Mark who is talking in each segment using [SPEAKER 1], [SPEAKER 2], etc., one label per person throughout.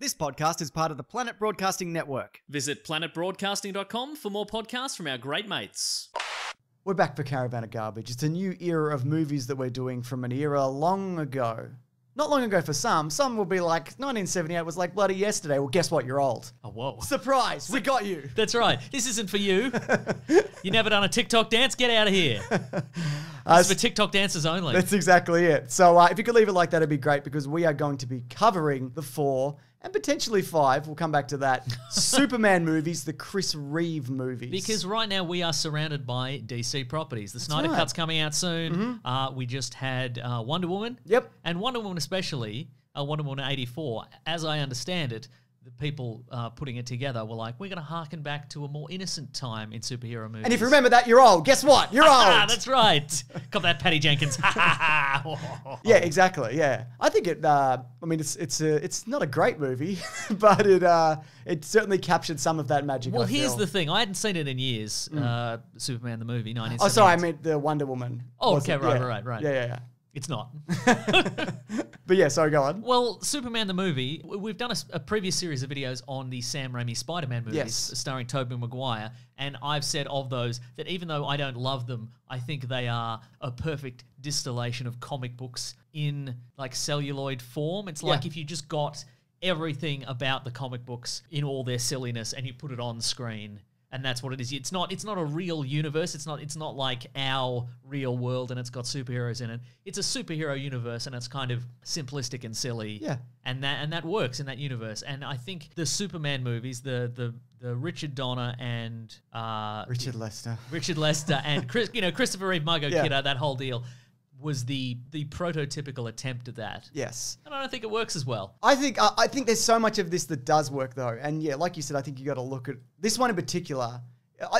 [SPEAKER 1] This podcast is part of the Planet Broadcasting Network.
[SPEAKER 2] Visit planetbroadcasting.com for more podcasts from our great mates.
[SPEAKER 1] We're back for Caravan of Garbage. It's a new era of movies that we're doing from an era long ago. Not long ago for some. Some will be like, 1978 was like bloody yesterday. Well, guess what? You're old.
[SPEAKER 2] Oh, whoa.
[SPEAKER 1] Surprise! We got you.
[SPEAKER 2] That's right. This isn't for you. You never done a TikTok dance? Get out of here. This is for TikTok dancers only.
[SPEAKER 1] That's exactly it. So if you could leave it like that, it'd be great because we are going to be covering the 4 and potentially 5, we'll come back to that, Superman movies, the Chris Reeve movies.
[SPEAKER 2] Because right now we are surrounded by DC properties. The Snyder Cut's coming out soon. Mm-hmm. We just had Wonder Woman.
[SPEAKER 1] Yep.
[SPEAKER 2] And Wonder Woman especially, Wonder Woman 84, as I understand it, the people putting it together were like, we're going to harken back to a more innocent time in superhero movies.
[SPEAKER 1] And if you remember that, you're old. Guess what? You're old.
[SPEAKER 2] That's right. Cop that, Patty Jenkins.
[SPEAKER 1] Yeah, exactly. Yeah, I think it. I mean, it's not a great movie, but it certainly captured some of that magic.
[SPEAKER 2] Well, here's the thing: I hadn't seen it in years. Superman the movie, 1978.
[SPEAKER 1] Oh, sorry, I meant the Wonder Woman.
[SPEAKER 2] Oh, okay, right.
[SPEAKER 1] Yeah.
[SPEAKER 2] It's not.
[SPEAKER 1] But yeah, sorry, go on.
[SPEAKER 2] Well, Superman the movie, we've done a previous series of videos on the Sam Raimi Spider-Man movies starring Tobey Maguire, and I've said of those that even though I don't love them, I think they are a perfect distillation of comic books in like celluloid form. It's like if you just got everything about the comic books in all their silliness and you put it on screen. And that's what it is. It's not a real universe. It's not like our real world and it's got superheroes in it. It's a superhero universe and it's kind of simplistic and silly. Yeah. And that works in that universe. And I think the Superman movies, the Richard Donner and
[SPEAKER 1] Richard Lester
[SPEAKER 2] and Christopher Reeve, Margot Kidder, that whole deal was the prototypical attempt at that.
[SPEAKER 1] Yes.
[SPEAKER 2] And I don't think it works as well.
[SPEAKER 1] I think there's so much of this that does work though. And yeah, like you said, I think you got to look at this one in particular.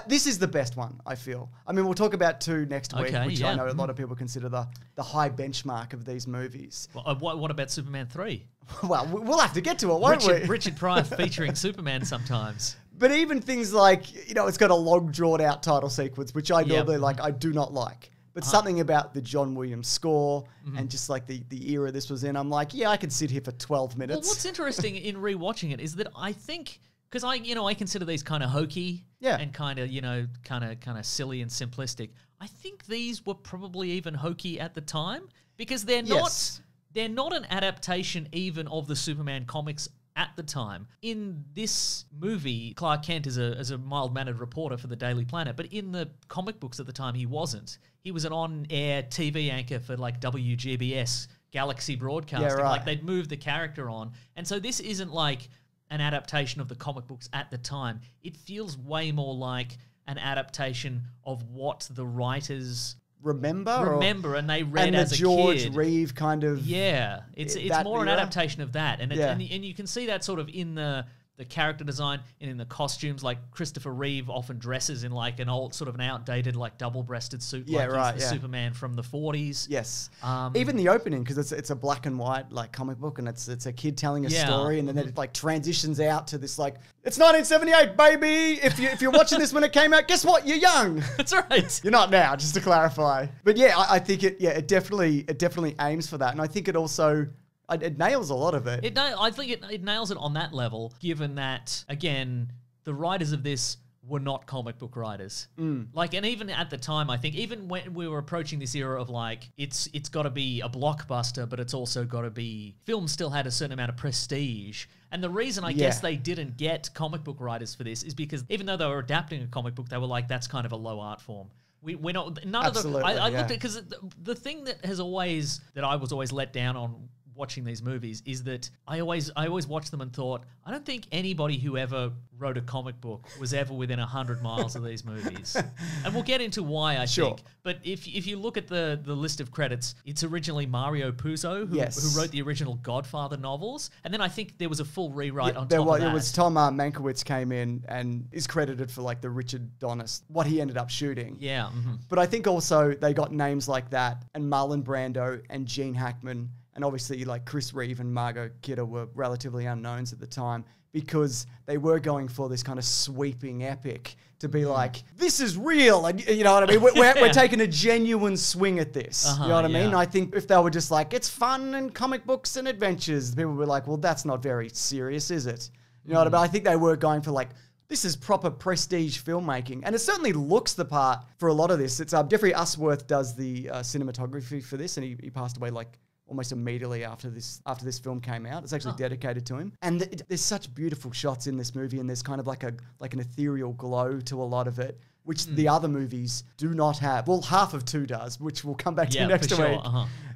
[SPEAKER 1] This is the best one, I feel. I mean, we'll talk about 2 next week, which I know a lot of people consider the high benchmark of these movies.
[SPEAKER 2] Well, what about Superman 3?
[SPEAKER 1] Well, we'll have to get to it, won't we?
[SPEAKER 2] Richard Pryor featuring Superman sometimes.
[SPEAKER 1] But even things like, it's got a long drawn out title sequence, which I normally I do not like. But something about the John Williams score and just like the era this was in, I'm like, I could sit here for 12 minutes.
[SPEAKER 2] Well, what's interesting in rewatching it is that I think, because I consider these kind of hokey and kind of silly and simplistic. I think these were probably even hokey at the time because they're not an adaptation even of the Superman comics at the time. In this movie, Clark Kent is a mild-mannered reporter for the Daily Planet, but in the comic books at the time, he wasn't. He was an on-air TV anchor for like WGBS, Galaxy Broadcasting. Yeah, right. Like they'd moved the character on. And so this isn't like an adaptation of the comic books at the time. It feels way more like an adaptation of what the writers remember and they read as a kid.
[SPEAKER 1] And the George Reeve kind of...
[SPEAKER 2] Yeah, it's more an adaptation of that. And you can see that sort of in the character design and in the costumes. Like Christopher Reeve often dresses in like an old, sort of an outdated, like double-breasted suit. He's the Superman from the 40s.
[SPEAKER 1] Yes. Even the opening, because it's a black and white like comic book and it's a kid telling a story and then it like transitions out to this like, it's 1978, baby! If you're watching this when it came out, guess what? You're young!
[SPEAKER 2] That's right.
[SPEAKER 1] You're not now, just to clarify. But yeah, I think it definitely aims for that. And I think it also... It nails a lot of it.
[SPEAKER 2] I think it nails it on that level, given that, again, the writers of this were not comic book writers. Like, and even at the time, I think, even when we were approaching this era of like, it's got to be a blockbuster, but it's also got to be... Film still had a certain amount of prestige. And the reason I guess they didn't get comic book writers for this is because even though they were adapting a comic book, they were like, that's kind of a low art form. We're not... None
[SPEAKER 1] Absolutely,
[SPEAKER 2] of the... I looked at... Because the thing that I was always let down on watching these movies is that I always watched them and thought, I don't think anybody who ever wrote a comic book was ever within 100 miles of these movies. And we'll get into why, I think. But if you look at the list of credits, it's originally Mario Puzo who wrote the original Godfather novels. And then I think there was a full rewrite on top of that.
[SPEAKER 1] It was Tom Mankiewicz came in and is credited for like the Richard Donner, what he ended up shooting.
[SPEAKER 2] Yeah. Mm-hmm.
[SPEAKER 1] But I think also they got names like that and Marlon Brando and Gene Hackman And obviously, like, Chris Reeve and Margot Kidder were relatively unknowns at the time because they were going for this kind of sweeping epic to be like, this is real. And you know what I mean? We're taking a genuine swing at this. You know what I mean? I think if they were just like, it's fun and comic books and adventures, people were like, well, that's not very serious, is it? You know what I mean? I think they were going for like, this is proper prestige filmmaking. And it certainly looks the part for a lot of this. It's Jeffrey Usworth does the cinematography for this, and he passed away like almost immediately after this film came out. It's actually dedicated to him. And there's such beautiful shots in this movie, and there's kind of like an ethereal glow to a lot of it, which the other movies do not have. Well, half of 2 does, which we'll come back to next week.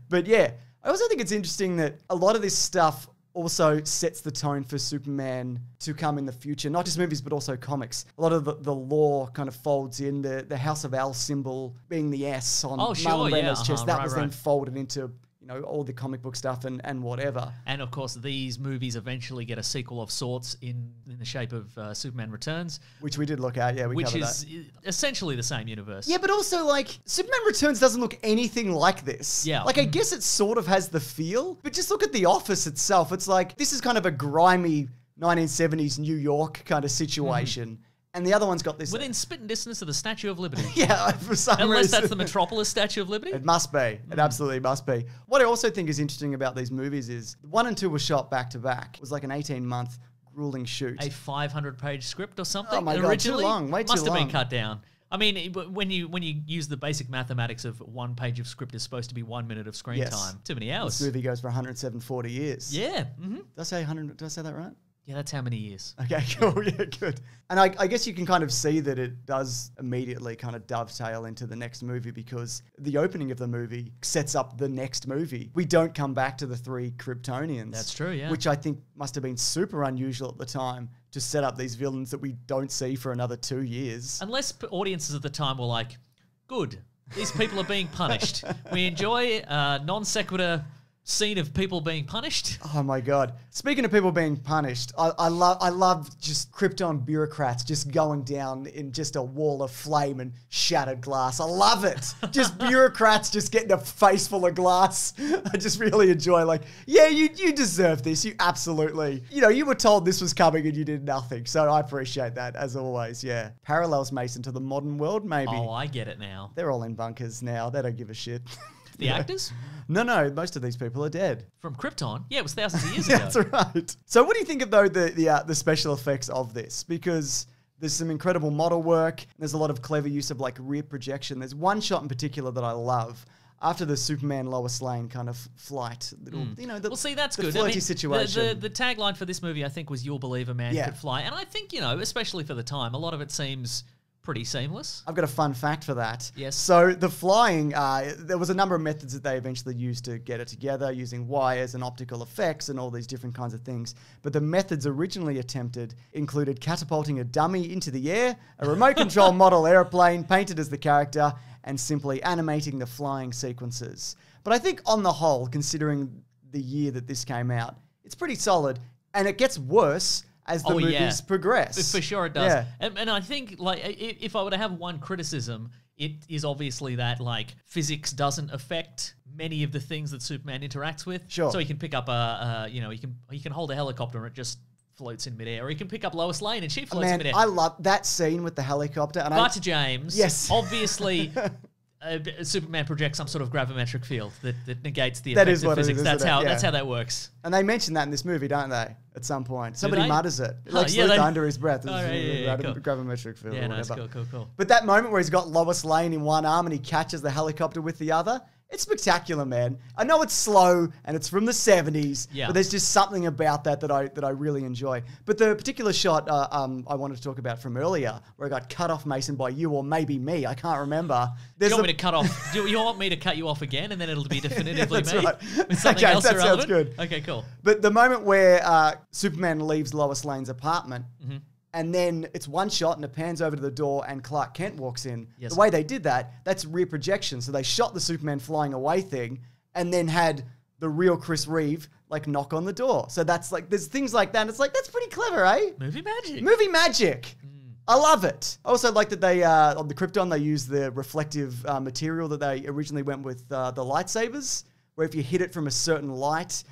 [SPEAKER 1] But yeah, I also think it's interesting that a lot of this stuff also sets the tone for Superman to come in the future. Not just movies, but also comics. A lot of the lore kind of folds in. The House of L symbol being the S on Marlon Brando's chest. That was then folded into, you know, all the comic book stuff and whatever.
[SPEAKER 2] And of course, these movies eventually get a sequel of sorts in the shape of Superman Returns.
[SPEAKER 1] Which we did look at, yeah, we covered that.
[SPEAKER 2] Which is essentially the same universe.
[SPEAKER 1] Yeah, but also, like, Superman Returns doesn't look anything like this.
[SPEAKER 2] Yeah.
[SPEAKER 1] Like, I guess it sort of has the feel, but just look at the office itself. It's like, this is kind of a grimy 1970s New York kind of situation. And the other one's got this...
[SPEAKER 2] Within spitting distance of the Statue of Liberty.
[SPEAKER 1] Yeah, for some reason.
[SPEAKER 2] Unless that's the Metropolis Statue of Liberty?
[SPEAKER 1] It must be. It absolutely must be. What I also think is interesting about these movies is 1 and 2 were shot back to back. It was like an 18-month grueling shoot.
[SPEAKER 2] A 500-page script or something?
[SPEAKER 1] Oh my God, too long. Way too long.
[SPEAKER 2] Must have been cut down. I mean, when you use the basic mathematics of 1 page of script is supposed to be 1 minute of screen time. Too many hours.
[SPEAKER 1] This movie goes for 107.40 years.
[SPEAKER 2] Yeah.
[SPEAKER 1] Did I say 100? Did I say that right?
[SPEAKER 2] Yeah, that's how many years.
[SPEAKER 1] Okay, cool. Yeah, good. And I guess you can kind of see that it does immediately kind of dovetail into the next movie because the opening of the movie sets up the next movie. We don't come back to the 3 Kryptonians.
[SPEAKER 2] That's true, yeah.
[SPEAKER 1] Which I think must have been super unusual at the time to set up these villains that we don't see for another 2 years.
[SPEAKER 2] Unless audiences at the time were like, good, these people are being punished. We enjoy non sequitur scene of people being punished.
[SPEAKER 1] Oh my God. Speaking of people being punished, I love just Krypton bureaucrats just going down in just a wall of flame and shattered glass. I love it. Just bureaucrats just getting a face full of glass. I just really enjoy, like, yeah, you deserve this. You absolutely, you know, you were told this was coming and you did nothing. So I appreciate that as always. Yeah. Parallels, Mason, to the modern world, maybe.
[SPEAKER 2] Oh, I get it now.
[SPEAKER 1] They're all in bunkers now. They don't give a shit.
[SPEAKER 2] The actors?
[SPEAKER 1] No, most of these people are dead.
[SPEAKER 2] From Krypton? Yeah, it was thousands of years ago.
[SPEAKER 1] That's right. So what do you think of, though, the special effects of this? Because there's some incredible model work. There's a lot of clever use of, like, rear projection. There's one shot in particular that I love. After the Superman Lois Lane kind of flight, little, you know,
[SPEAKER 2] well, see, that's good.
[SPEAKER 1] Flirty situation.
[SPEAKER 2] The tagline for this movie, I think, was "You'll believe a man could fly," and I think, you know, especially for the time, a lot of it seems pretty seamless.
[SPEAKER 1] I've got a fun fact for that.
[SPEAKER 2] Yes.
[SPEAKER 1] So the flying, there was a number of methods that they eventually used to get it together, using wires and optical effects and all these different kinds of things. But the methods originally attempted included catapulting a dummy into the air, a remote control model airplane painted as the character, and simply animating the flying sequences. But I think on the whole, considering the year that this came out, it's pretty solid, and it gets worse as the movies progress.
[SPEAKER 2] For sure it does. Yeah. And I think, like, if I were to have one criticism, it is obviously that, like, physics doesn't affect many of the things that Superman interacts with.
[SPEAKER 1] Sure.
[SPEAKER 2] So he can pick up he can hold a helicopter and it just floats in midair, or he can pick up Lois Lane and she floats in midair.
[SPEAKER 1] I love that scene with the helicopter. And
[SPEAKER 2] but James,
[SPEAKER 1] yes,
[SPEAKER 2] obviously, Superman projects some sort of gravimetric field that negates the effects of physics. That's how that works.
[SPEAKER 1] And they mention that in this movie, don't they? At some point, somebody mutters it. Lex Luthor under his breath. Gravimetric field.
[SPEAKER 2] Yeah,
[SPEAKER 1] or whatever.
[SPEAKER 2] Nice, cool.
[SPEAKER 1] But that moment where he's got Lois Lane in one arm and he catches the helicopter with the other. It's spectacular, man. I know it's slow and it's from the 70s, but there's just something about that I really enjoy. But the particular shot I wanted to talk about from earlier, where I got cut off, Mason, by you or maybe me, I can't remember.
[SPEAKER 2] Do you want me to cut off? Do you want me to cut you off again, and then it'll be definitively me?
[SPEAKER 1] Right.
[SPEAKER 2] With something else
[SPEAKER 1] that
[SPEAKER 2] irrelevant?
[SPEAKER 1] Sounds good.
[SPEAKER 2] Okay, cool.
[SPEAKER 1] But the moment where Superman leaves Lois Lane's apartment, and then it's one shot and it pans over to the door and Clark Kent walks in. Yes. The way they did that, that's rear projection. So they shot the Superman flying away thing and then had the real Chris Reeve, like, knock on the door. So that's, like, there's things like that. And it's like, that's pretty clever, eh?
[SPEAKER 2] Movie magic.
[SPEAKER 1] Movie magic. I love it. I also like that they, on the Krypton, they use the reflective material that they originally went with the lightsabers where if you hit it from a certain light,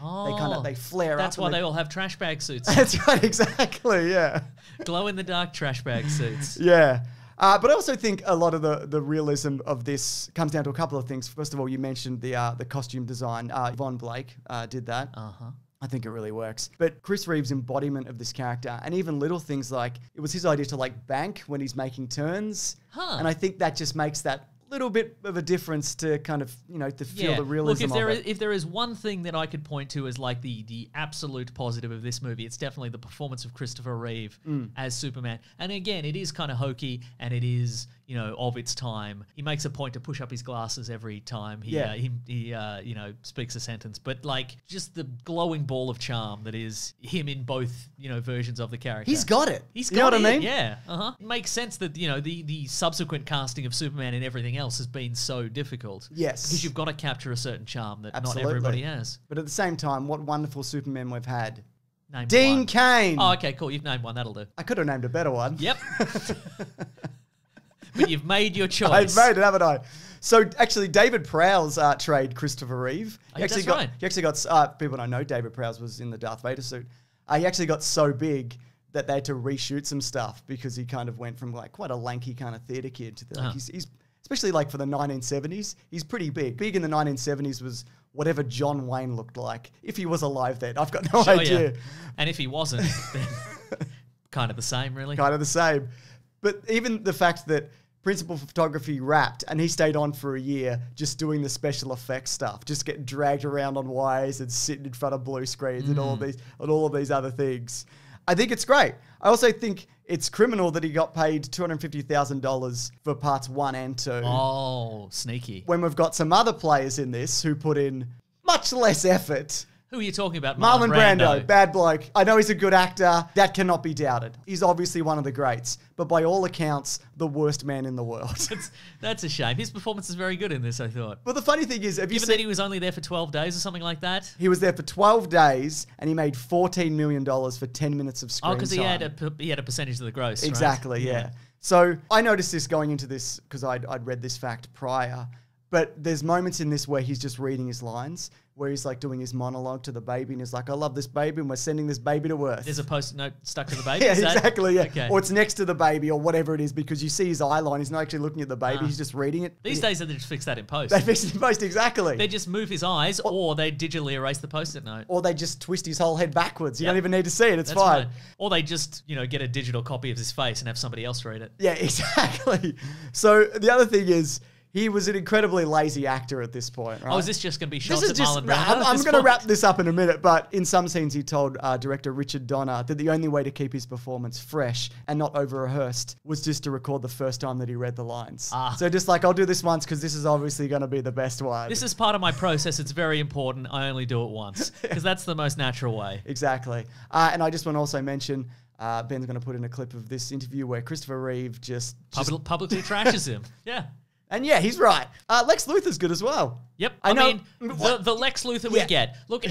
[SPEAKER 1] they flare up.
[SPEAKER 2] That's why they all have trash bag suits.
[SPEAKER 1] That's right, exactly, yeah.
[SPEAKER 2] Glow-in-the-dark trash bag suits.
[SPEAKER 1] Yeah. But I also think a lot of the realism of this comes down to a couple of things. First of all, you mentioned the costume design. Von Blake did that.
[SPEAKER 2] Uh-huh.
[SPEAKER 1] I think it really works. But Chris Reeve's embodiment of this character, and even little things like, it was his idea to like bank when he's making turns.
[SPEAKER 2] Huh.
[SPEAKER 1] And I think that just makes that little bit of a difference to kind of, to feel the realism of it.
[SPEAKER 2] If there is one thing that I could point to as like the absolute positive of this movie, it's definitely the performance of Christopher Reeve as Superman. And again, it is kind of hokey and it is, of its time. He makes a point to push up his glasses every time he speaks a sentence. But like just the glowing ball of charm that is him in both, versions of the character.
[SPEAKER 1] He's got it.
[SPEAKER 2] He's got
[SPEAKER 1] you know what
[SPEAKER 2] it,
[SPEAKER 1] I mean?
[SPEAKER 2] Yeah. Uh-huh. It makes sense that, the subsequent casting of Superman and everything else has been so difficult.
[SPEAKER 1] Yes.
[SPEAKER 2] Because you've got to capture a certain charm that not everybody has.
[SPEAKER 1] But at the same time, what wonderful Supermen we've had.
[SPEAKER 2] Name
[SPEAKER 1] Dean
[SPEAKER 2] one.
[SPEAKER 1] Cain.
[SPEAKER 2] Oh, okay, cool. You've named one. That'll do.
[SPEAKER 1] I could have named a better one.
[SPEAKER 2] Yep. But you've made your choice.
[SPEAKER 1] I've made it, haven't I? So actually, David Prowse trade Christopher Reeve. He actually got people don't know David Prowse was in the Darth Vader suit. He actually got so big that they had to reshoot some stuff because he kind of went from like quite a lanky kind of theater kid to he's especially like for the 1970s, he's pretty big. Big in the 1970s was whatever John Wayne looked like if he was alive then. I've got no idea.
[SPEAKER 2] Yeah. And if he wasn't, then kind of the same, really.
[SPEAKER 1] Kind of the same. But even the fact that principal photography wrapped and he stayed on for a year just doing the special effects stuff, just getting dragged around on wires and sitting in front of blue screens and all of these other things. I think it's great. I also think it's criminal that he got paid $250,000 for parts 1 and 2.
[SPEAKER 2] Oh, sneaky.
[SPEAKER 1] When we've got some other players in this who put in much less effort.
[SPEAKER 2] Who are you talking about?
[SPEAKER 1] Marlon Brando, bad bloke. I know he's a good actor. That cannot be doubted. He's obviously one of the greats, but by all accounts, the worst man in the world.
[SPEAKER 2] That's a shame. His performance is very good in this, I thought.
[SPEAKER 1] Well, the funny thing is,
[SPEAKER 2] given that he was only there for 12 days or something like that?
[SPEAKER 1] He was there for 12 days, and he made $14 million for 10 minutes of screen time.
[SPEAKER 2] Oh, because he had a percentage of the gross,
[SPEAKER 1] exactly,
[SPEAKER 2] right?
[SPEAKER 1] Yeah. So I noticed this going into this because I'd read this fact prior. But there's moments in this where he's just reading his lines, where he's like doing his monologue to the baby, and he's like, I love this baby, and we're sending this baby to Earth.
[SPEAKER 2] There's a post-it note stuck to the baby?
[SPEAKER 1] Yeah, exactly, yeah.
[SPEAKER 2] Okay.
[SPEAKER 1] Or it's next to the baby or whatever it is, because you see his eye line. He's not actually looking at the baby. He's just reading it.
[SPEAKER 2] These days, they just fix that in post.
[SPEAKER 1] They fix it in post, exactly.
[SPEAKER 2] They just move his eyes, or they digitally erase the post-it note.
[SPEAKER 1] Or they just twist his whole head backwards. You don't even need to see it. It's fine. Right.
[SPEAKER 2] Or they just, get a digital copy of his face and have somebody else read it.
[SPEAKER 1] Yeah, exactly. So the other thing is, he was an incredibly lazy actor at this point, right?
[SPEAKER 2] Oh, is this just going to be shots at Marlon Brando?
[SPEAKER 1] I'm going to wrap this up in a minute, but in some scenes he told director Richard Donner that the only way to keep his performance fresh and not over-rehearsed was just to record the first time that he read the lines. So just like, I'll do this once because this is obviously going to be the best one.
[SPEAKER 2] This is part of my process. It's very important. I only do it once because that's the most natural way.
[SPEAKER 1] Exactly. And I just want to also mention... Ben's going to put in a clip of this interview where Christopher Reeve just
[SPEAKER 2] publicly trashes him. Yeah.
[SPEAKER 1] And yeah, he's right. Lex Luthor's good as well.
[SPEAKER 2] Yep. I mean, the Lex Luthor we get. Look,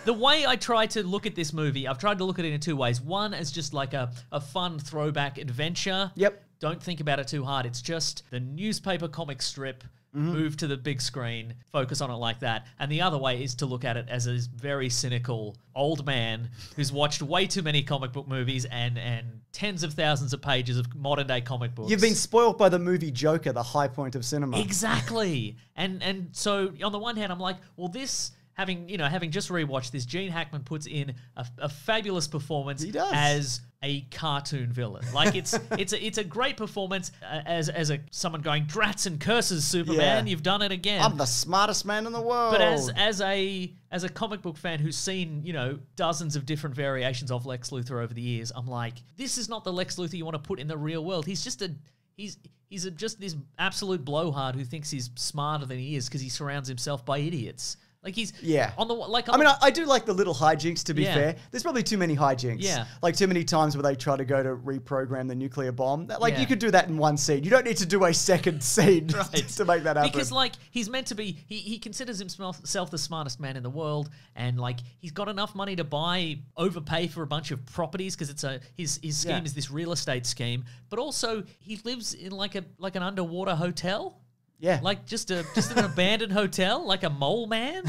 [SPEAKER 2] the way I try to look at this movie, I've tried to look at it in two ways. One as just like a fun throwback adventure.
[SPEAKER 1] Yep.
[SPEAKER 2] Don't think about it too hard. It's just the newspaper comic strip. Move to the big screen, focus on it like that. And the other way is to look at it as a very cynical old man who's watched way too many comic book movies and tens of thousands of pages of modern day comic books.
[SPEAKER 1] You've been spoiled by the movie Joker, the high point of cinema.
[SPEAKER 2] Exactly. And so on the one hand, I'm like, well, this... Having just rewatched this, Gene Hackman puts in a fabulous performance as a cartoon villain. Like it's a great performance as someone going drats and curses Superman. Yeah. You've done it again.
[SPEAKER 1] I'm the smartest man in the world.
[SPEAKER 2] But as a comic book fan who's seen dozens of different variations of Lex Luthor over the years, I'm like, this is not the Lex Luthor you want to put in the real world. He's just just this absolute blowhard who thinks he's smarter than he is because he surrounds himself by idiots. Like he's on the like.
[SPEAKER 1] I do like the little hijinks. To be fair, there's probably too many hijinks.
[SPEAKER 2] Yeah,
[SPEAKER 1] like too many times where they try to go to reprogram the nuclear bomb. Like you could do that in one scene. You don't need to do a second scene to make that happen.
[SPEAKER 2] Because like he's meant to be, he considers himself the smartest man in the world, and like he's got enough money to overpay for a bunch of properties because it's his scheme is this real estate scheme, but also he lives in like an underwater hotel.
[SPEAKER 1] Yeah.
[SPEAKER 2] Like just an abandoned hotel, like a mole man?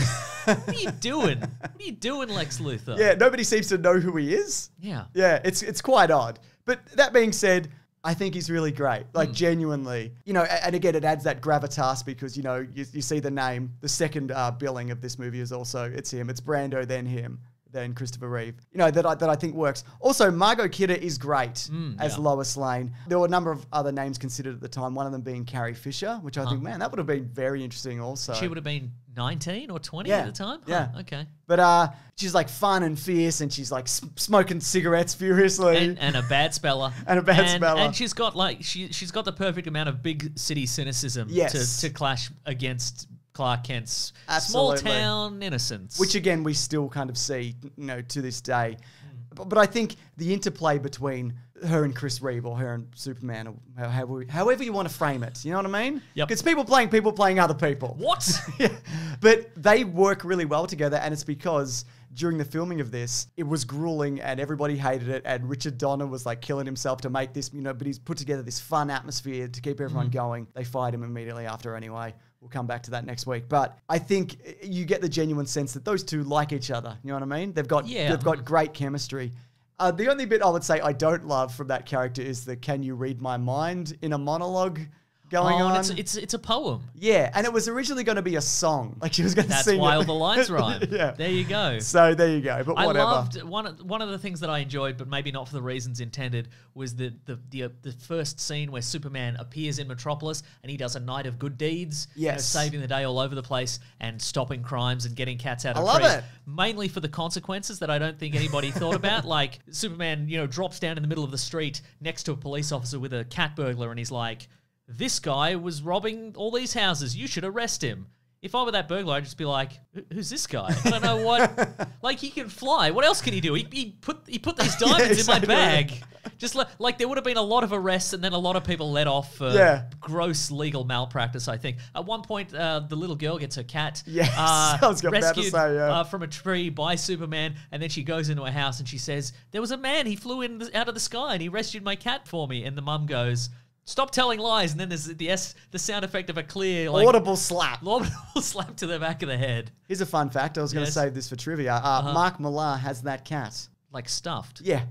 [SPEAKER 2] What are you doing? What are you doing, Lex Luthor?
[SPEAKER 1] Yeah, nobody seems to know who he is.
[SPEAKER 2] Yeah.
[SPEAKER 1] Yeah, it's quite odd. But that being said, I think he's really great. Like, genuinely. You know, and again, it adds that gravitas because, you know, you see the name. The second billing of this movie is also, it's him. It's Brando, then him, then Christopher Reeve. You know, that I think works. Also, Margot Kidder is great as Lois Lane. There were a number of other names considered at the time, one of them being Carrie Fisher, which I think, man, that would have been very interesting also.
[SPEAKER 2] She would have been 19 or 20 at the time?
[SPEAKER 1] Yeah.
[SPEAKER 2] Okay.
[SPEAKER 1] But she's like fun and fierce, and she's like smoking cigarettes furiously.
[SPEAKER 2] And a bad speller. And she's got like, she's got the perfect amount of big city cynicism to clash against Clark Kent's small town innocence.
[SPEAKER 1] Which again, we still kind of see, you know, to this day. But I think the interplay between her and Chris Reeve, or her and Superman, or however you want to frame it, you know what I mean?
[SPEAKER 2] Yep.
[SPEAKER 1] It's people playing other people.
[SPEAKER 2] What?
[SPEAKER 1] Yeah. But they work really well together, and it's because during the filming of this, it was grueling and everybody hated it, and Richard Donner was like killing himself to make this, you know, but he's put together this fun atmosphere to keep everyone going. They fired him immediately after anyway. We'll come back to that next week. But I think you get the genuine sense that those two like each other. You know what I mean? They've got great chemistry. The only bit I would say I don't love from that character is the "Can you read my mind" in a monologue going on.
[SPEAKER 2] It's a poem.
[SPEAKER 1] Yeah, and it was originally going to be a song. Like she was going to sing.
[SPEAKER 2] That's why all the lines rhyme.
[SPEAKER 1] Yeah.
[SPEAKER 2] There you go.
[SPEAKER 1] So there you go. But whatever.
[SPEAKER 2] I loved one of the things that I enjoyed, but maybe not for the reasons intended, was the first scene where Superman appears in Metropolis and he does a night of good deeds.
[SPEAKER 1] Yes.
[SPEAKER 2] You know, saving the day all over the place and stopping crimes and getting cats out of
[SPEAKER 1] trees. I love it.
[SPEAKER 2] Mainly for the consequences that I don't think anybody thought about. Like Superman, you know, drops down in the middle of the street next to a police officer with a cat burglar, and he's like, "This guy was robbing all these houses. You should arrest him." If I were that burglar, I'd just be like, "Who's this guy? I don't know what." Like, he can fly. What else can he do? He put these diamonds in my bag. Just like there would have been a lot of arrests and then a lot of people let off for gross legal malpractice, I think. At one point, the little girl gets her cat rescued from a tree by Superman, and then she goes into a house and she says, "There was a man, he flew out of the sky and he rescued my cat for me." And the mum goes, "Stop telling lies," and then there's the sound effect of a clear, like,
[SPEAKER 1] audible slap
[SPEAKER 2] to the back of the head.
[SPEAKER 1] Here's a fun fact. I was going to save this for trivia. Mark Millar has that cat.
[SPEAKER 2] Like stuffed?
[SPEAKER 1] Yeah.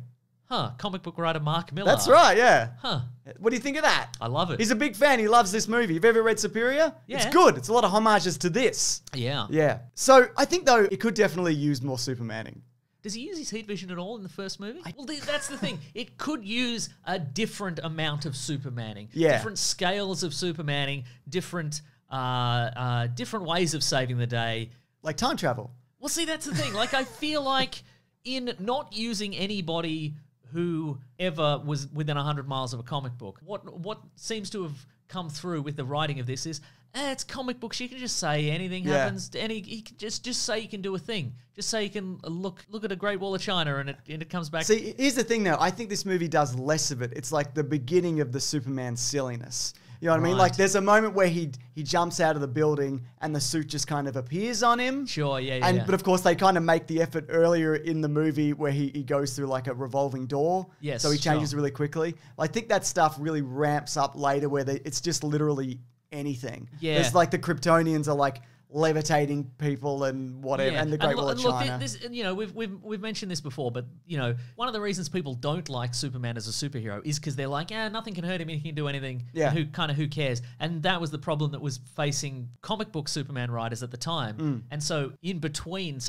[SPEAKER 2] Huh. Comic book writer Mark Millar.
[SPEAKER 1] That's right, yeah.
[SPEAKER 2] Huh.
[SPEAKER 1] What do you think of that?
[SPEAKER 2] I love it.
[SPEAKER 1] He's a big fan. He loves this movie. Have you ever read Superior?
[SPEAKER 2] Yeah.
[SPEAKER 1] It's good. It's a lot of homages to this.
[SPEAKER 2] Yeah.
[SPEAKER 1] Yeah. So I think, though, it could definitely use more Supermaning.
[SPEAKER 2] Does he use his heat vision at all in the first movie? Well, that's the thing. It could use a different amount of Supermaning.
[SPEAKER 1] Yeah.
[SPEAKER 2] Different scales of Supermaning, different ways of saving the day.
[SPEAKER 1] Like time travel.
[SPEAKER 2] Well, see, that's the thing. Like, I feel like in not using anybody who ever was within 100 miles of a comic book, what seems to have come through with the writing of this is, it's comic books. You can just say anything happens. You can just say you can do a thing. Just say you can look at a Great Wall of China and it comes back.
[SPEAKER 1] See, here's the thing though. I think this movie does less of it. It's like the beginning of the Superman silliness. You know what I mean? Like there's a moment where he jumps out of the building and the suit just kind of appears on him.
[SPEAKER 2] Sure, yeah.
[SPEAKER 1] But of course they kind of make the effort earlier in the movie where he goes through like a revolving door.
[SPEAKER 2] Yes,
[SPEAKER 1] so he changes really quickly. I think that stuff really ramps up later where it's just literally anything.
[SPEAKER 2] Yeah.
[SPEAKER 1] There's like the Kryptonians are like levitating people and whatever, and the Great Wall of China.
[SPEAKER 2] This, you know, we've mentioned this before, but you know, one of the reasons people don't like Superman as a superhero is because they're like, nothing can hurt him, he can do anything.
[SPEAKER 1] Yeah.
[SPEAKER 2] Who cares? And that was the problem that was facing comic book Superman writers at the time. And so in between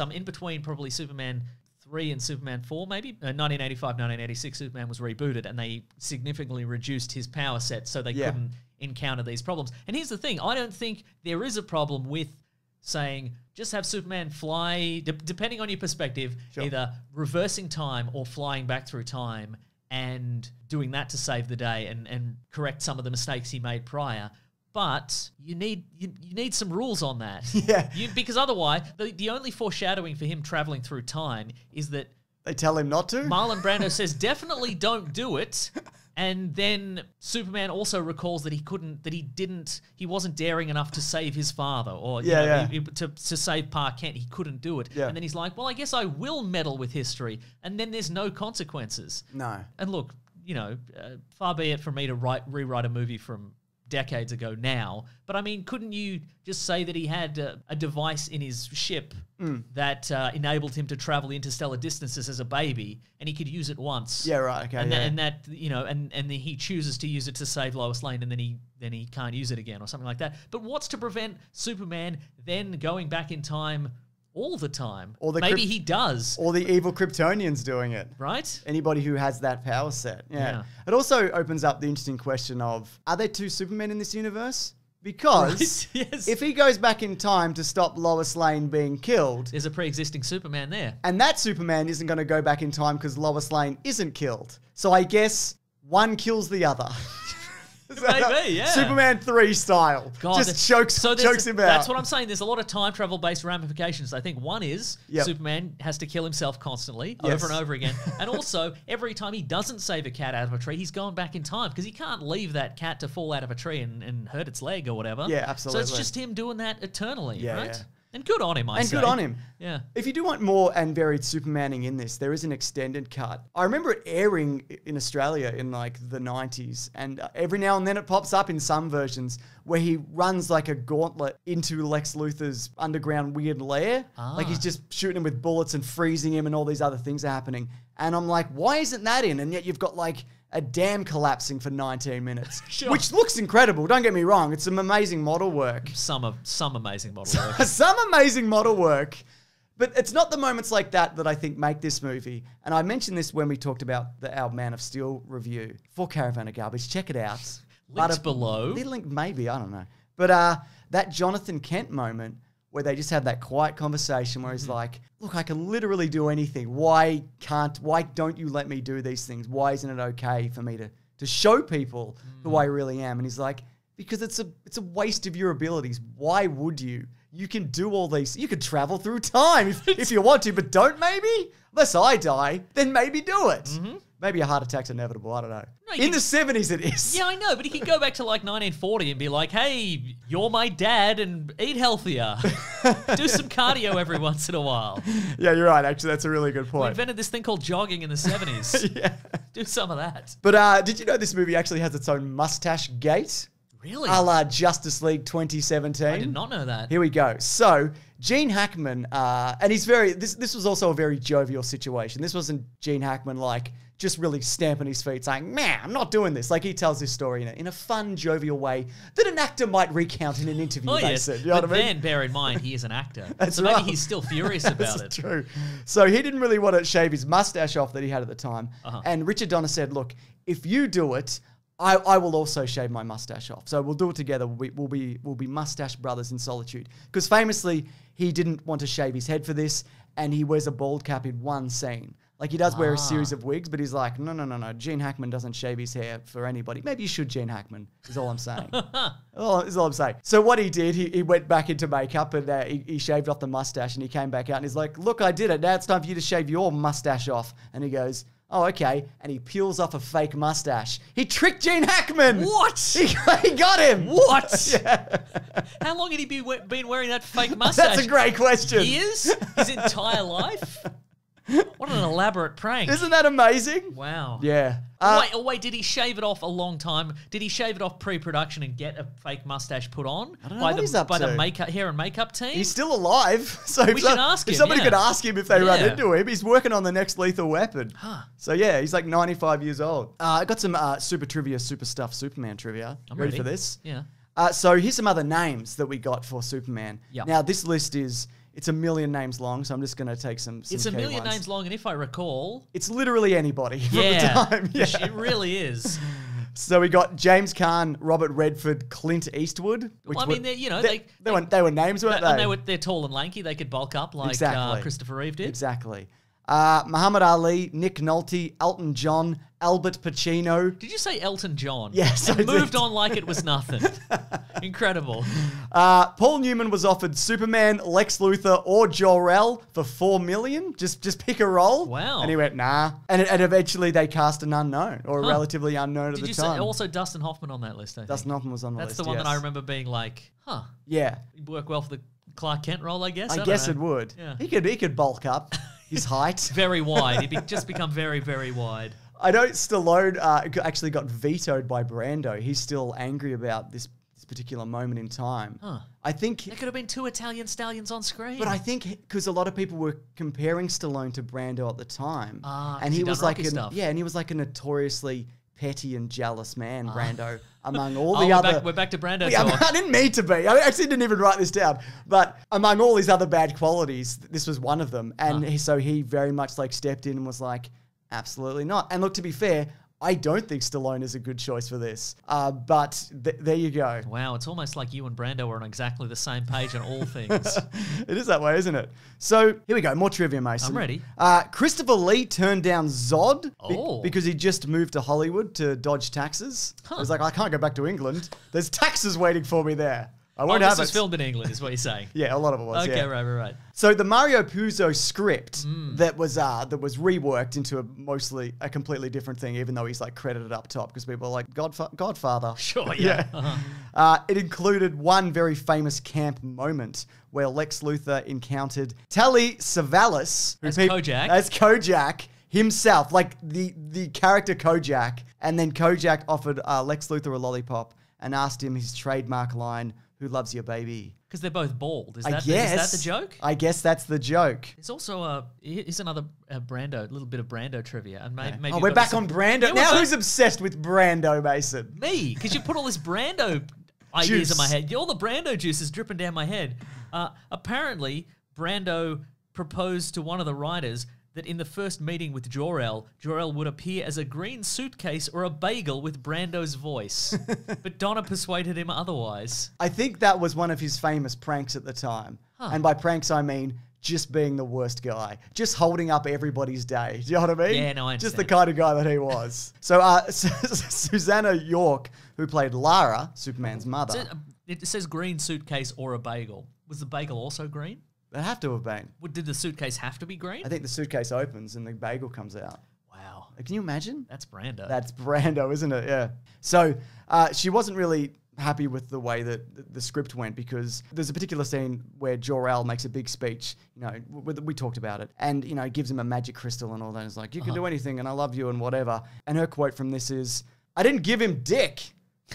[SPEAKER 2] probably Superman 3 and Superman 4, maybe 1985, 1986, Superman was rebooted, and they significantly reduced his power set so they couldn't encounter these problems. And here's the thing: I don't think there is a problem with saying just have Superman fly, depending on your perspective, either reversing time or flying back through time and doing that to save the day and correct some of the mistakes he made prior. But you need some rules on that.
[SPEAKER 1] Yeah.
[SPEAKER 2] Because otherwise, the only foreshadowing for him traveling through time is that
[SPEAKER 1] they tell him not to.
[SPEAKER 2] Marlon Brando says, definitely don't do it. And then Superman also recalls that he wasn't daring enough to save his father, or to save Pa Kent. He couldn't do it.
[SPEAKER 1] Yeah.
[SPEAKER 2] And then he's like, well, I guess I will meddle with history. And then there's no consequences.
[SPEAKER 1] No.
[SPEAKER 2] And look, you know, far be it from me to rewrite a movie from decades ago now. But I mean, couldn't you just say that he had a device in his ship that enabled him to travel interstellar distances as a baby, and he could use it once?
[SPEAKER 1] Yeah, right. Okay,
[SPEAKER 2] and that you know, and then he chooses to use it to save Lois Lane, and then he can't use it again or something like that. But what's to prevent Superman then going back in time all the time? Or maybe he does.
[SPEAKER 1] Or the evil Kryptonians doing it.
[SPEAKER 2] Right?
[SPEAKER 1] Anybody who has that power set. Yeah. It also opens up the interesting question of, are there two Supermen in this universe? Because if he goes back in time to stop Lois Lane being killed...
[SPEAKER 2] There's a pre-existing Superman there.
[SPEAKER 1] And that Superman isn't going to go back in time because Lois Lane isn't killed. So I guess one kills the other.
[SPEAKER 2] Maybe, yeah.
[SPEAKER 1] Superman 3 style.
[SPEAKER 2] God,
[SPEAKER 1] just chokes him out.
[SPEAKER 2] That's what I'm saying. There's a lot of time travel based ramifications. I think one is Superman has to kill himself constantly over and over again. And also, every time he doesn't save a cat out of a tree, he's gone back in time because he can't leave that cat to fall out of a tree and hurt its leg or whatever.
[SPEAKER 1] Yeah, absolutely.
[SPEAKER 2] So it's just him doing that eternally, right? Yeah. And good on him, I say.
[SPEAKER 1] And good on him.
[SPEAKER 2] Yeah.
[SPEAKER 1] If you do want more and varied Supermaning in this, there is an extended cut. I remember it airing in Australia in like the 90s. And every now and then it pops up in some versions where he runs like a gauntlet into Lex Luthor's underground weird lair. Like he's just shooting him with bullets and freezing him and all these other things are happening. And I'm like, why isn't that in? And yet you've got like a dam collapsing for 19 minutes, which looks incredible. Don't get me wrong. It's some amazing model work.
[SPEAKER 2] Some amazing model work.
[SPEAKER 1] Some amazing model work. But it's not the moments like that I think make this movie. And I mentioned this when we talked about our Man of Steel review for Caravan of Garbage. Check it out.
[SPEAKER 2] Links below.
[SPEAKER 1] The link, maybe, I don't know. But that Jonathan Kent moment where they just have that quiet conversation where he's like, look, I can literally do anything. Why don't you let me do these things? Why isn't it okay for me to show people who I really am? And he's like, because it's a waste of your abilities. Why would you? You can do all these. You could travel through time if you want to, but don't maybe? Unless I die, then maybe do it. Maybe a heart attack's inevitable. I don't know. No, in the 70s it is.
[SPEAKER 2] Yeah, I know. But he could go back to like 1940 and be like, hey, you're my dad and eat healthier. Do some cardio every once in a while.
[SPEAKER 1] Yeah, you're right. Actually, that's a really good point.
[SPEAKER 2] We invented this thing called jogging in the 70s.
[SPEAKER 1] Yeah.
[SPEAKER 2] Do some of that.
[SPEAKER 1] But did you know this movie actually has its own mustache gate?
[SPEAKER 2] Really?
[SPEAKER 1] A la Justice League 2017.
[SPEAKER 2] I did not know that.
[SPEAKER 1] Here we go. So, Gene Hackman, and he's this was also a very jovial situation. This wasn't Gene Hackman like just really stamping his feet saying, man, I'm not doing this. Like he tells this story in a fun, jovial way that an actor might recount in an interview. Said. You know what I mean?
[SPEAKER 2] Then bear in mind, he is an actor.
[SPEAKER 1] So maybe
[SPEAKER 2] he's still furious about it.
[SPEAKER 1] That's true. So he didn't really want to shave his mustache off that he had at the time. And Richard Donner said, look, if you do it, I will also shave my mustache off. So we'll do it together. We'll be mustache brothers in solitude. Because famously, he didn't want to shave his head for this, and he wears a bald cap in one scene. Like, he does wear a series of wigs, but he's like, no. Gene Hackman doesn't shave his hair for anybody. Maybe you should, Gene Hackman, is all I'm saying. Is all I'm saying. So what he did, he went back into makeup and he shaved off the mustache and he came back out and he's like, look, I did it. Now it's time for you to shave your mustache off. And he goes, oh, okay. And he peels off a fake mustache. He tricked Gene Hackman.
[SPEAKER 2] What?
[SPEAKER 1] He got him.
[SPEAKER 2] What?
[SPEAKER 1] Yeah.
[SPEAKER 2] How long had he been wearing that fake mustache?
[SPEAKER 1] That's a great question.
[SPEAKER 2] Years? His entire life? What an elaborate prank.
[SPEAKER 1] Isn't that amazing?
[SPEAKER 2] Wow.
[SPEAKER 1] Yeah.
[SPEAKER 2] Wait, did he shave it off a long time? Did he shave it off pre-production and get a fake mustache put on?
[SPEAKER 1] I don't know what he's up to.
[SPEAKER 2] The hair and makeup team?
[SPEAKER 1] He's still alive. So
[SPEAKER 2] we should ask him.
[SPEAKER 1] If somebody could ask him if they run into him, he's working on the next Lethal Weapon. So yeah, he's like 95 years old. I got some super trivia, super stuff Superman trivia.
[SPEAKER 2] I'm
[SPEAKER 1] ready for this?
[SPEAKER 2] Yeah.
[SPEAKER 1] So here's some other names that we got for Superman.
[SPEAKER 2] Yep.
[SPEAKER 1] Now this list it's a million names long, so I'm just going to take some
[SPEAKER 2] It's a million
[SPEAKER 1] ones.
[SPEAKER 2] names long, and if I recall...
[SPEAKER 1] It's literally anybody from the time. Yeah.
[SPEAKER 2] It really is.
[SPEAKER 1] So we got James Caan, Robert Redford, Clint Eastwood.
[SPEAKER 2] Well, I mean, they
[SPEAKER 1] were names, weren't they?
[SPEAKER 2] And they're tall and lanky. They could bulk up like Christopher Reeve did.
[SPEAKER 1] Exactly. Muhammad Ali, Nick Nolte, Elton John, Albert Pacino.
[SPEAKER 2] Did you say Elton John?
[SPEAKER 1] Yes,
[SPEAKER 2] and moved on like it was nothing. Incredible.
[SPEAKER 1] Paul Newman was offered Superman, Lex Luthor, or Jor-El for $4 million. Just pick a role.
[SPEAKER 2] Wow.
[SPEAKER 1] And he went, nah. And eventually they cast an unknown, or a relatively unknown at the time. Did you say
[SPEAKER 2] also Dustin Hoffman on that list? I think.
[SPEAKER 1] Dustin Hoffman was on the list.
[SPEAKER 2] That's the one that I remember being like, huh.
[SPEAKER 1] Yeah.
[SPEAKER 2] He'd work well for the Clark Kent role, I guess.
[SPEAKER 1] I guess it would.
[SPEAKER 2] Yeah.
[SPEAKER 1] He could bulk up. His height.
[SPEAKER 2] Very wide. He'd just become very, very wide.
[SPEAKER 1] I know Stallone actually got vetoed by Brando. He's still angry about this particular moment in time.
[SPEAKER 2] Huh.
[SPEAKER 1] I think
[SPEAKER 2] there could have been 2 Italian stallions on screen.
[SPEAKER 1] But I think because a lot of people were comparing Stallone to Brando at the time,
[SPEAKER 2] and he was like
[SPEAKER 1] and he was like a notoriously petty and jealous man, Brando, among all the other...
[SPEAKER 2] We're back to Brando
[SPEAKER 1] talk. I didn't mean to be. I actually didn't even write this down. But among all these other bad qualities, this was one of them. And so he very much like stepped in and was like, absolutely not. And look, to be fair, I don't think Stallone is a good choice for this. But there you go.
[SPEAKER 2] Wow, it's almost like you and Brando are on exactly the same page on all things.
[SPEAKER 1] It is that way, isn't it? So here we go. More trivia, Mason.
[SPEAKER 2] I'm ready.
[SPEAKER 1] Christopher Lee turned down Zod because he just moved to Hollywood to dodge taxes. He was like, I can't go back to England. There's taxes waiting for me there. I won't have it.
[SPEAKER 2] This was filmed in England, is what you're saying.
[SPEAKER 1] Yeah, a lot of it was.
[SPEAKER 2] Okay, right.
[SPEAKER 1] So the Mario Puzo script that was reworked into a completely different thing, even though he's like credited up top because people are like Godfather.
[SPEAKER 2] Sure, yeah.
[SPEAKER 1] It included one very famous camp moment where Lex Luthor encountered Telly Savalas
[SPEAKER 2] as
[SPEAKER 1] Kojak himself, like the character Kojak, and then Kojak offered Lex Luthor a lollipop and asked him his trademark line, "Who loves your baby?"
[SPEAKER 2] Because they're both bald. Is that the joke?
[SPEAKER 1] I guess that's the joke.
[SPEAKER 2] There's also here's another Brando, little bit of Brando trivia, and maybe
[SPEAKER 1] we're back on Brando now. Who's obsessed with Brando, Mason?
[SPEAKER 2] Me, because you put all this Brando ideas in my head. All the Brando juice is dripping down my head. Apparently, Brando proposed to one of the writers that in the first meeting with Jor-El would appear as a green suitcase or a bagel with Brando's voice. But Donna persuaded him otherwise.
[SPEAKER 1] I think that was one of his famous pranks at the time. And by pranks, I mean just being the worst guy. Just holding up everybody's day. Do you know what I mean?
[SPEAKER 2] Yeah, no, I understand.
[SPEAKER 1] Just the kind of guy that he was. So Susanna York, who played Lara, Superman's mother.
[SPEAKER 2] It says green suitcase or a bagel. Was the bagel also green?
[SPEAKER 1] They have to have been.
[SPEAKER 2] Did the suitcase have to be green?
[SPEAKER 1] I think the suitcase opens and the bagel comes out.
[SPEAKER 2] Wow.
[SPEAKER 1] Can you imagine?
[SPEAKER 2] That's Brando.
[SPEAKER 1] That's Brando, isn't it? Yeah. So she wasn't really happy with the way that the script went because there's a particular scene where Jor-El makes a big speech. You know, we talked about it. And, you know, gives him a magic crystal and all that. It's like, you can do anything and I love you and whatever. And her quote from this is, I didn't give him dick.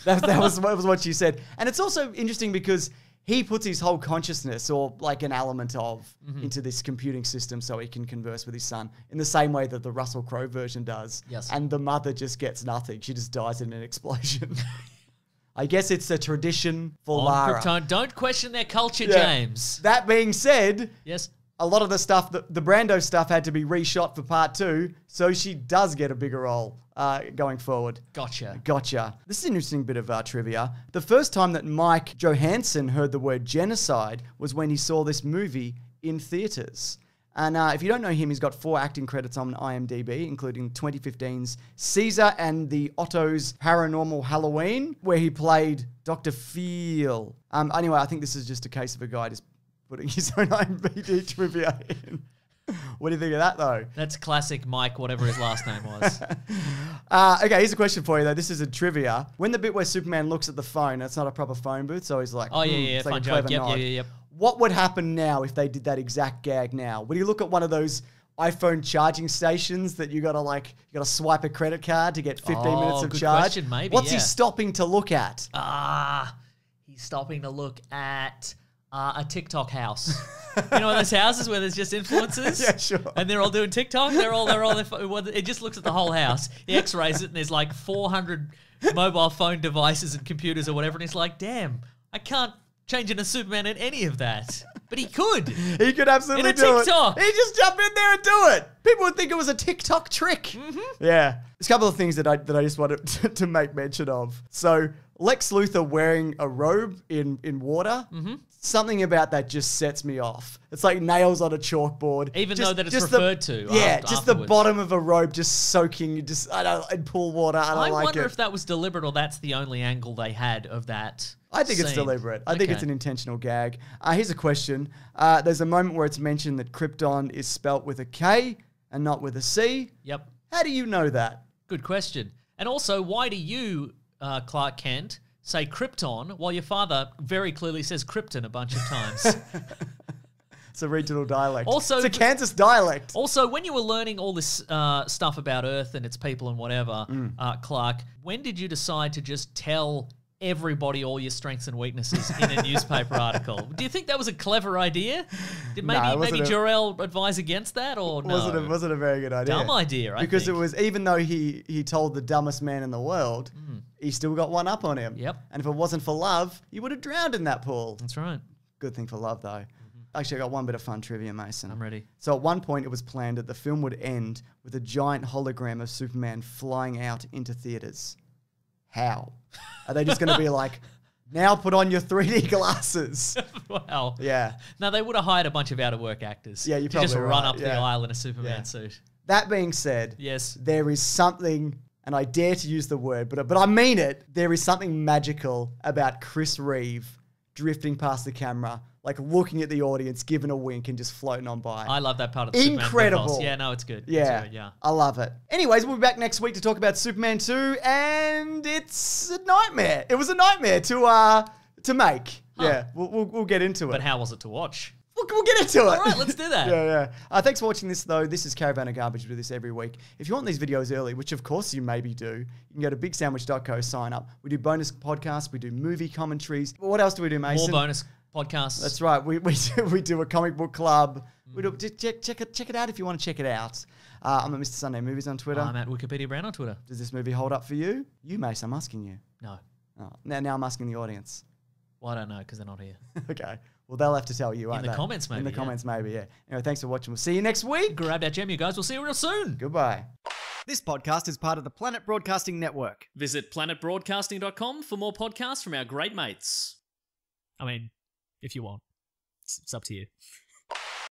[SPEAKER 1] That was what she said. And it's also interesting because he puts his whole consciousness or like an element of into this computing system so he can converse with his son in the same way that the Russell Crowe version does.
[SPEAKER 2] Yes.
[SPEAKER 1] And the mother just gets nothing. She just dies in an explosion. I guess it's a tradition for Lara.
[SPEAKER 2] Krypton. Don't question their culture, James.
[SPEAKER 1] That being said,
[SPEAKER 2] yes,
[SPEAKER 1] a lot of the stuff, the Brando stuff had to be reshot for part 2, so she does get a bigger role going forward.
[SPEAKER 2] Gotcha.
[SPEAKER 1] This is an interesting bit of trivia. The first time that Mike Johansson heard the word genocide was when he saw this movie in theaters. And if you don't know him, he's got 4 acting credits on IMDb, including 2015's Caesar and the Otto's Paranormal Halloween, where he played Dr. Feel. Anyway, I think this is just a case of a guy just putting his own IMDb trivia in. What do you think of that, though?
[SPEAKER 2] That's classic Mike, whatever his last name was.
[SPEAKER 1] Okay, here's a question for you, though. This is a trivia. When the bit where Superman looks at the phone, it's not a proper phone booth, so he's like, it's like a clever nod.
[SPEAKER 2] Yep.
[SPEAKER 1] What would happen now if they did that exact gag now? Would you look at one of those iPhone charging stations that you gotta swipe a credit card to get 15 minutes of
[SPEAKER 2] good
[SPEAKER 1] charge?
[SPEAKER 2] Question, maybe,
[SPEAKER 1] What's he stopping to look at?
[SPEAKER 2] He's stopping to look at a TikTok house. You know those houses where there's just influencers?
[SPEAKER 1] Yeah, sure.
[SPEAKER 2] And they're all doing TikTok? It just looks at the whole house. He x-rays it and there's like 400 mobile phone devices and computers or whatever. And he's like, damn, I can't change into Superman in any of that. But he could.
[SPEAKER 1] He could absolutely do
[SPEAKER 2] TikTok.
[SPEAKER 1] He just jump in there and do it. People would think it was a TikTok trick. Mm-hmm. Yeah. There's a couple of things that I just wanted to make mention of. So Lex Luthor wearing a robe in water. Mm-hmm. Something about that just sets me off. It's like nails on a chalkboard.
[SPEAKER 2] Even though that it's referred to.
[SPEAKER 1] Yeah, just the bottom of a robe just soaking, in pool water. I
[SPEAKER 2] wonder if that was deliberate or that's the only angle they had of that.
[SPEAKER 1] I think it's deliberate. I think it's an intentional gag. Here's a question. There's a moment where it's mentioned that Krypton is spelt with a K and not with a C.
[SPEAKER 2] Yep.
[SPEAKER 1] How do you know that?
[SPEAKER 2] Good question. And also, why do you, Clark Kent, say Krypton while your father very clearly says Krypton a bunch of times?
[SPEAKER 1] It's a regional dialect.
[SPEAKER 2] Also,
[SPEAKER 1] it's a Kansas dialect.
[SPEAKER 2] Also, when you were learning all this stuff about Earth and its people and whatever, Clark, when did you decide to just tell everybody all your strengths and weaknesses in a newspaper article? Do you think that was a clever idea? Did maybe Jor-El advise against that, or no?
[SPEAKER 1] Wasn't a very good idea.
[SPEAKER 2] Dumb idea,
[SPEAKER 1] because it was, even though he told the dumbest man in the world, he still got one up on him.
[SPEAKER 2] Yep.
[SPEAKER 1] And if it wasn't for love, he would have drowned in that pool.
[SPEAKER 2] That's right.
[SPEAKER 1] Good thing for love, though. Actually, I got one bit of fun trivia, Mason.
[SPEAKER 2] I'm ready.
[SPEAKER 1] So at one point, it was planned that the film would end with a giant hologram of Superman flying out into theaters. How? Are they just going to be like, now put on your 3D glasses?
[SPEAKER 2] Wow.
[SPEAKER 1] Yeah.
[SPEAKER 2] Now, they would have hired a bunch of out-of-work actors to just run up the aisle in a Superman suit.
[SPEAKER 1] That being said,
[SPEAKER 2] yes,
[SPEAKER 1] there is something, and I dare to use the word, but I mean it, there is something magical about Chris Reeve drifting past the camera, like looking at the audience, giving a wink and just floating on by.
[SPEAKER 2] I love that part of the
[SPEAKER 1] Incredible.
[SPEAKER 2] Superman. Yeah, no, it's good.
[SPEAKER 1] Yeah,
[SPEAKER 2] yeah.
[SPEAKER 1] I love it. Anyways, we'll be back next week to talk about Superman 2, and it's a nightmare. It was a nightmare to make. Huh. Yeah, we'll get into it.
[SPEAKER 2] But how was it to watch?
[SPEAKER 1] We'll get into it.
[SPEAKER 2] All right, let's do that.
[SPEAKER 1] yeah. Thanks for watching this, though. This is Caravan of Garbage. We do this every week. If you want these videos early, which of course you maybe do, you can go to bigsandwich.co, sign up. We do bonus podcasts. We do movie commentaries. What else do we do, Mason?
[SPEAKER 2] More bonus podcasts.
[SPEAKER 1] That's right. We do a comic book club. We do check it out if you want to check it out. I'm at Mr. Sunday Movies on Twitter.
[SPEAKER 2] I'm at Wikipedia Brown on Twitter.
[SPEAKER 1] Does this movie hold up for you? You, Mace, I'm asking you.
[SPEAKER 2] No.
[SPEAKER 1] Oh, now I'm asking the audience.
[SPEAKER 2] Well, I don't know because they're not here.
[SPEAKER 1] Okay. Well, they'll have to tell you, won't they?
[SPEAKER 2] In the comments, maybe.
[SPEAKER 1] In the comments, maybe, yeah. Anyway, thanks for watching. We'll see you next week.
[SPEAKER 2] Grab that gem, you guys. We'll see you real soon.
[SPEAKER 1] Goodbye. This podcast is part of the Planet Broadcasting Network.
[SPEAKER 2] Visit planetbroadcasting.com for more podcasts from our great mates. I mean, if you want. It's up to you.